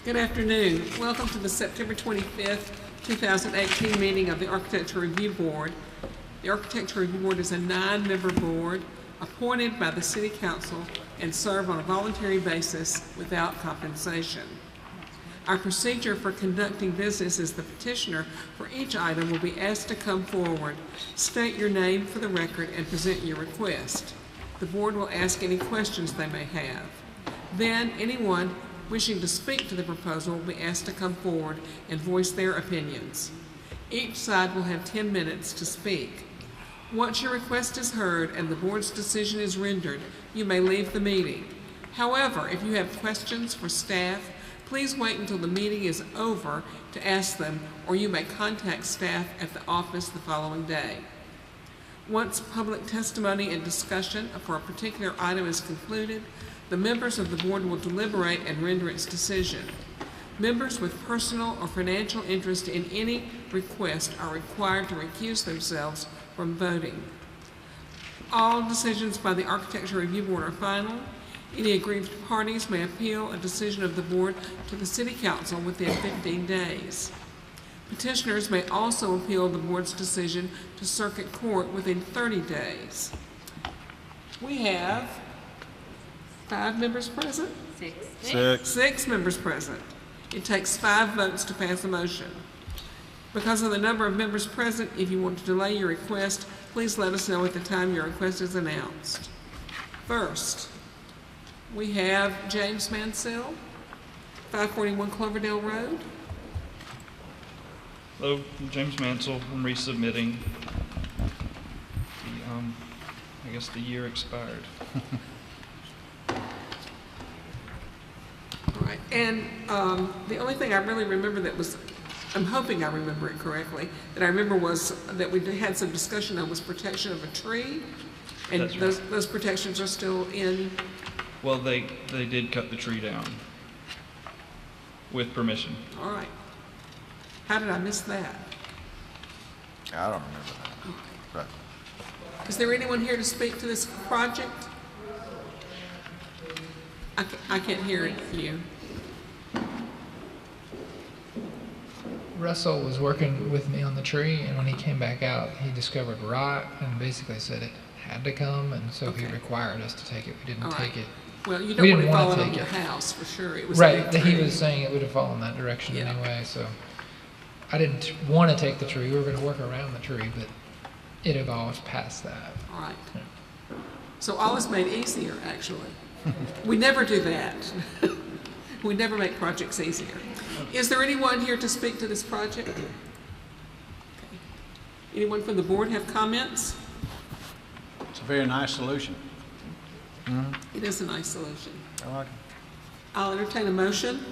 Good afternoon. Welcome to the September 25th, 2018 meeting of the Architecture Review Board. The Architecture Review Board is a 9-member board appointed by the City Council and serve on a voluntary basis without compensation. Our procedure for conducting business is the petitioner for each item will be asked to come forward, state your name for the record, and present your request. The board will ask any questions they may have. Then anyone wishing to speak to the proposal will be asked to come forward and voice their opinions. Each side will have 10 minutes to speak. Once your request is heard and the board's decision is rendered, you may leave the meeting. However, if you have questions for staff, please wait until the meeting is over to ask them, or you may contact staff at the office the following day. Once public testimony and discussion for a particular item is concluded, the members of the board will deliberate and render its decision. Members with personal or financial interest in any request are required to recuse themselves from voting. All decisions by the Architecture Review Board are final. Any aggrieved parties may appeal a decision of the board to the City Council within 15 days. Petitioners may also appeal the board's decision to Circuit Court within 30 days. We have 5 members present? Six members present. It takes 5 votes to pass a motion. Because of the number of members present, if you want to delay your request, please let us know at the time your request is announced. First, we have James Mansell, 541 Cloverdale Road. Hello, James Mansell. I'm resubmitting. I guess the year expired. All right, and the only thing I really remember that was, I'm hoping I remember it correctly, that I remember was that we had some discussion on was protection of a tree, and That's right. those protections are still in. Well, they did cut the tree down with permission. All right. How did I miss that? I don't remember that. But Is there anyone here to speak to this project? I can't hear you. Russell was working with me on the tree, and when he came back out, he discovered rot and basically said it had to come, and so he Okay. required us to take it. We didn't All right. take it. Well, you We don't want didn't it wanna falling on take your it. house for sure. It was a Right, big he tree. was saying it would have fallen that direction Yeah. anyway, so I didn't want to take the tree. We were going to work around the tree, but it evolved past that. All right. So all is made easier, actually. We never do that. We never make projects easier. Is there anyone here to speak to this project? Okay. Anyone from the board have comments? it's a very nice solution. It is a nice solution. I like it. I'll entertain a motion.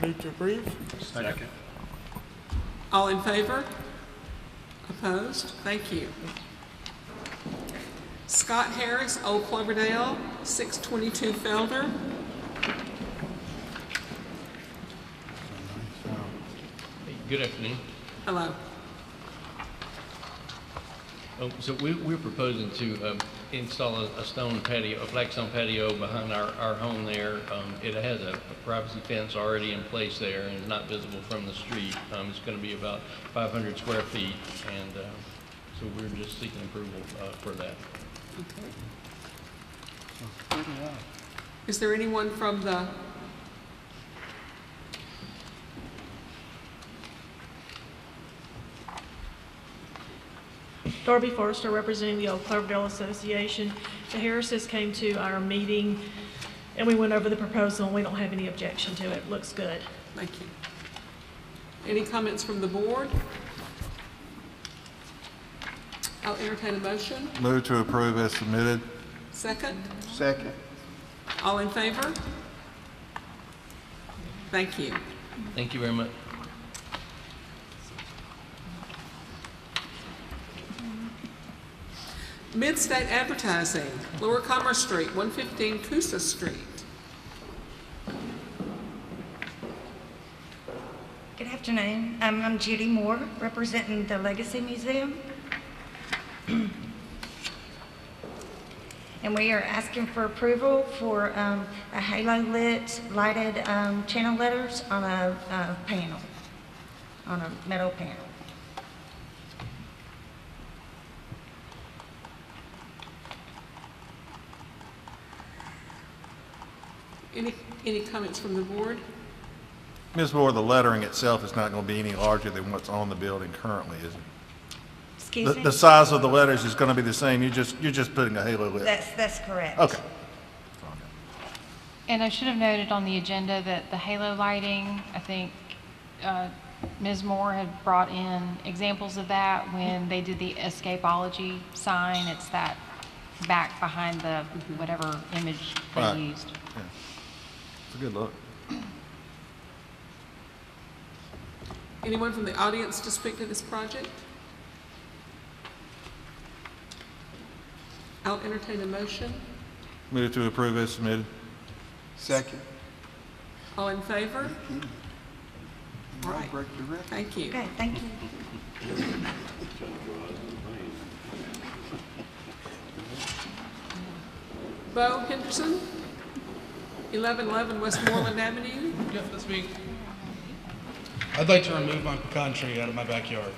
Move to approve. Second. All in favor? Opposed? Thank you. Scott Harris, Old Cloverdale, 622 Felder. Good afternoon. Hello. So we're proposing to install a stone patio, a flagstone patio behind our home there. It has a privacy fence already in place there and not visible from the street. It's going to be about 500 square feet, and so we're just seeking approval for that. Okay. Is there anyone from the Darby Forrester, representing the Old Cloverdale Association. The Harrises came to our meeting and we went over the proposal, and we don't have any objection to it. Looks good. Thank you. Any comments from the board? I'll entertain a motion. Move to approve as submitted. Second? Second. All in favor? Thank you. Thank you very much. Mid-State Advertising, Lower Commerce Street, 115 Coosa Street. Good afternoon. I'm Judy Moore, representing the Legacy Museum. and we are asking for approval for a halo lit lighted channel letters on a panel, on a metal panel. Any comments from the board? Ms. Moore, the lettering itself is not going to be any larger than what's on the building currently, is it? Excuse me? The size of the letters is going to be the same, you're just putting a halo lit? That's correct. Okay. And I should have noted on the agenda that the halo lighting, I think Ms. Moore had brought in examples of that when they did the escapology sign. It's that back behind the whatever image they Right. used. Yeah. It's a good look. Anyone from the audience to speak to this project? I'll entertain a motion. Move to approve as submitted. Second. All in favor? All right, thank you. Okay, thank you. Bo Henderson, 1111 Westmoreland Avenue. Yep, that's me. I'd like to remove my pecan tree out of my backyard.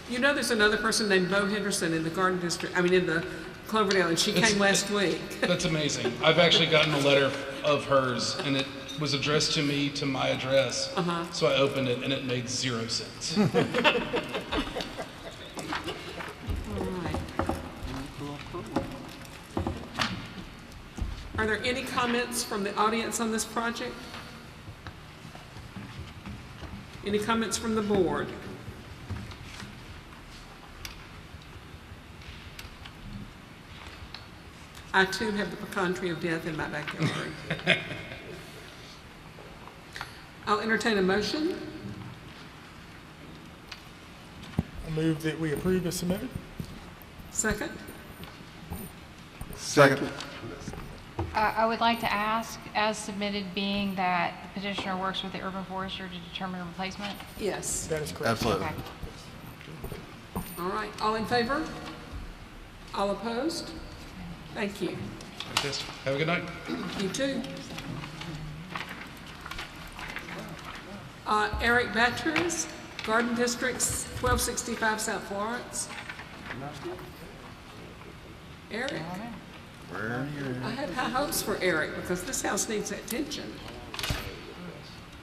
You know there's another person named Bo Henderson in the Garden District, in the Cloverdale, and she came last week. That's amazing. I've actually gotten a letter of hers, and it was addressed to me, to my address. So I opened it, and it made 0 sense. All right. Are there any comments from the audience on this project? Any comments from the board? I too have the pecan tree of death in my backyard. I'll entertain a motion. I move that we approve as submitted. Second. Second. I would like to ask, as submitted, being that the petitioner works with the urban forester to determine a replacement? Yes. That is correct. Absolutely. Okay. All right. All in favor? All opposed? Thank you. Fantastic. Have a good night. You too. Eric Batchers, Garden Districts, 1265 South Florence. Eric, I had high hopes for Eric because this house needs attention.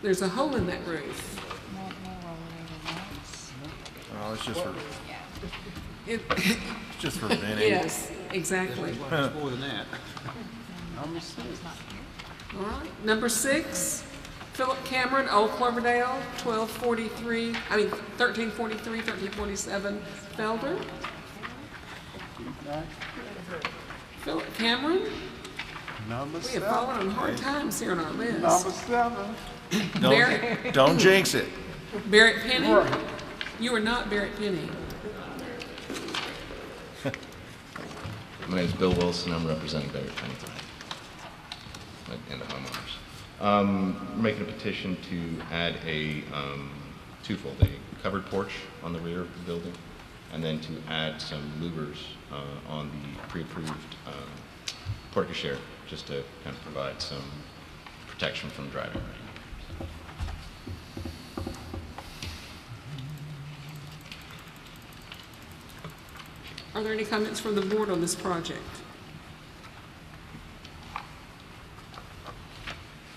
There's a hole in that roof. Oh, it's just for, It, it's just for venting. yes, exactly. More than that. All right. Number 6, Philip Cameron, Old Cloverdale, 1343, 1347 Felder. Philip Cameron, we have fallen on hard times here on our list. 7. Barrett, Don't jinx it. Barrett Penny. You are not Barrett Penny. My name is Bill Wilson. I'm representing Barrett Penny and the homeowners. We're making a petition to add a twofold, a covered porch on the rear of the building, and then to add some louvers on the pre-approved porte-cochere, just to kind of provide some protection from driving rain. Are there any comments from the board on this project?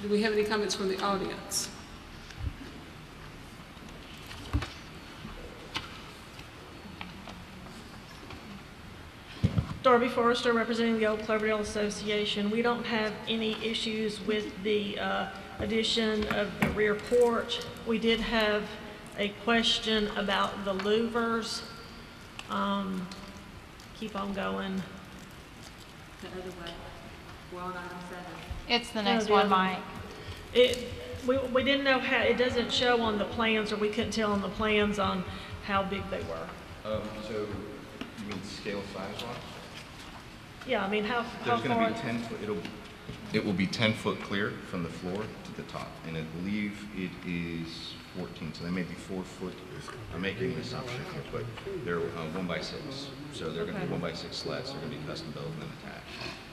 Do we have any comments from the audience? Darby Forrester, representing the Old Cloverdale Association. We don't have any issues with the addition of the rear porch. We did have a question about the louvers. Keep on going. The other way. We're on item 7. It's the No, next the one, other Mike. We didn't know how, it doesn't show on the plans, or we couldn't tell on the plans on how big they were. So you mean scale size-wise? Yeah, I mean, how There's going far? to be 10 foot. It will be 10 foot clear from the floor to the top, and I believe it is 14, so they may be 4 foot. I'm making an assumption here, but they're 1 by 6, so they're going to be 1 by 6 slats. They're going to be custom built and then attached.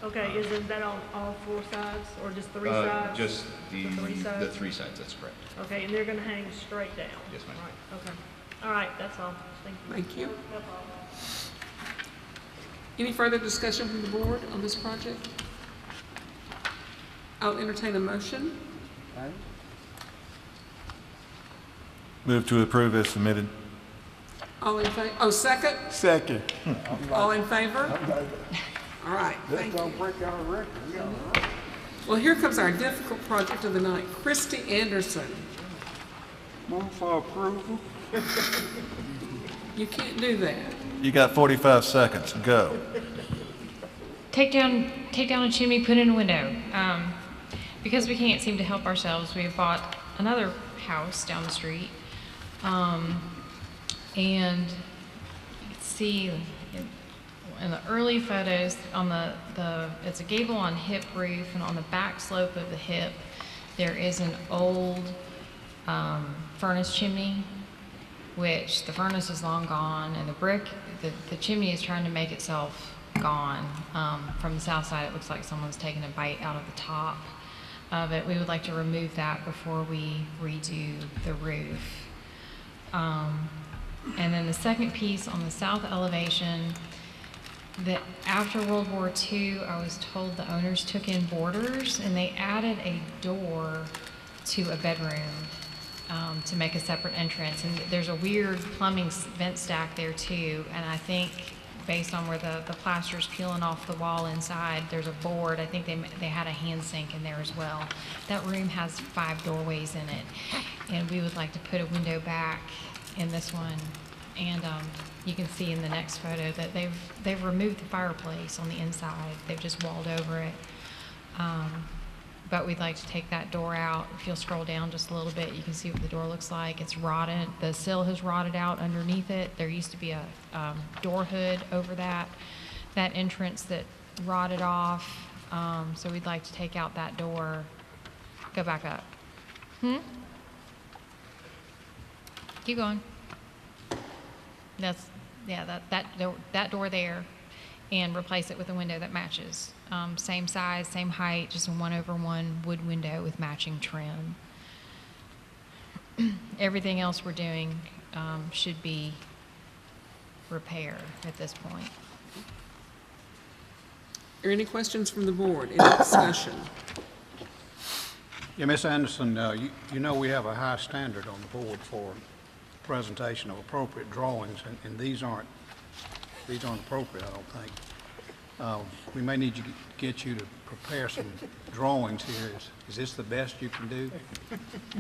Okay, isn't that on all 4 sides or just 3 sides? Just the 3 sides? the 3 sides. That's correct. Okay, and they're gonna hang straight down? Yes, ma'am. Right, okay. All right, that's all. Thank you. Thank you. No problem. Any further discussion from the board on this project? I'll entertain a motion. Move to approve as submitted. All in favor? Oh, second? Second. All in favor? All right, thank you. break our record. Well, here comes our difficult project of the night. Christy Anderson. Move for approval. You can't do that. You got 45 seconds. Go. Take down a chimney, put in a window. Because we can't seem to help ourselves, we have bought another house down the street. And you can see in the early photos on it's a gable on hip roof, and on the back slope of the hip, there is an old furnace chimney, which the furnace is long gone, and the chimney is trying to make itself gone. From the south side, it looks like someone's taken a bite out of the top of it. We would like to remove that before we redo the roof. And then the second piece on the south elevation, that after World War II, I was told the owners took in boarders and they added a door to a bedroom to make a separate entrance. And there's a weird plumbing vent stack there too. And I think based on where the plaster's peeling off the wall inside, there's a board. I think they had a hand sink in there as well. That room has 5 doorways in it. And we would like to put a window back in this one. And you can see in the next photo that they've removed the fireplace on the inside. They've just walled over it. But we'd like to take that door out. If you'll scroll down just a little bit, you can see what the door looks like. It's rotted. The sill has rotted out underneath it. There used to be a door hood over that entrance that rotted off. So we'd like to take out that door. Go back up. Keep going. That door there, and replace it with a window that matches. Same size, same height, just a 1/1 wood window with matching trim. Everything else we're doing should be repair at this point. Are there any questions from the board? Any discussion? Yeah, Ms. Anderson, you know we have a high standard on the board for presentation of appropriate drawings, and these aren't appropriate, I don't think. We may need to get you to prepare some drawings here. Is this the best you can do?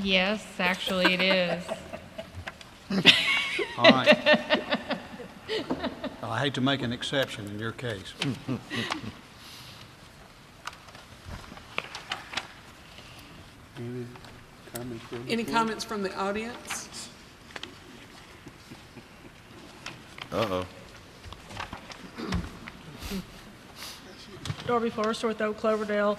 Yes, actually it is. All right. I hate to make an exception in your case. Any comments from the audience? Uh-oh. Darby Forrester, Oak Cloverdale.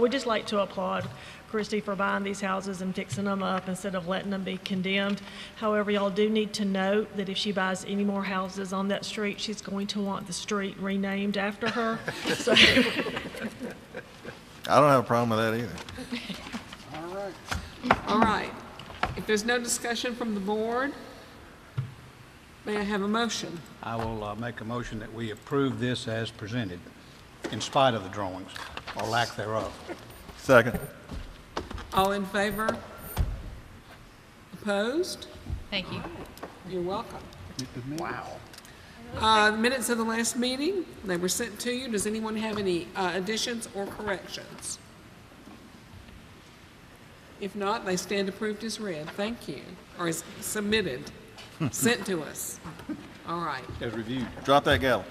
We'd just like to applaud Christy for buying these houses and fixing them up instead of letting them be condemned. However, y'all do need to note that if she buys any more houses on that street, she's going to want the street renamed after her. So I don't have a problem with that either. All right. If there's no discussion from the board, may I have a motion? I will make a motion that we approve this as presented, in spite of the drawings, or lack thereof. Second. All in favor? Opposed? Thank you. You're welcome. Wow. The minutes of the last meeting, they were sent to you. Does anyone have any additions or corrections? If not, they stand approved as read. Thank you. Or as submitted, sent to us. All right. As reviewed. Drop that gavel.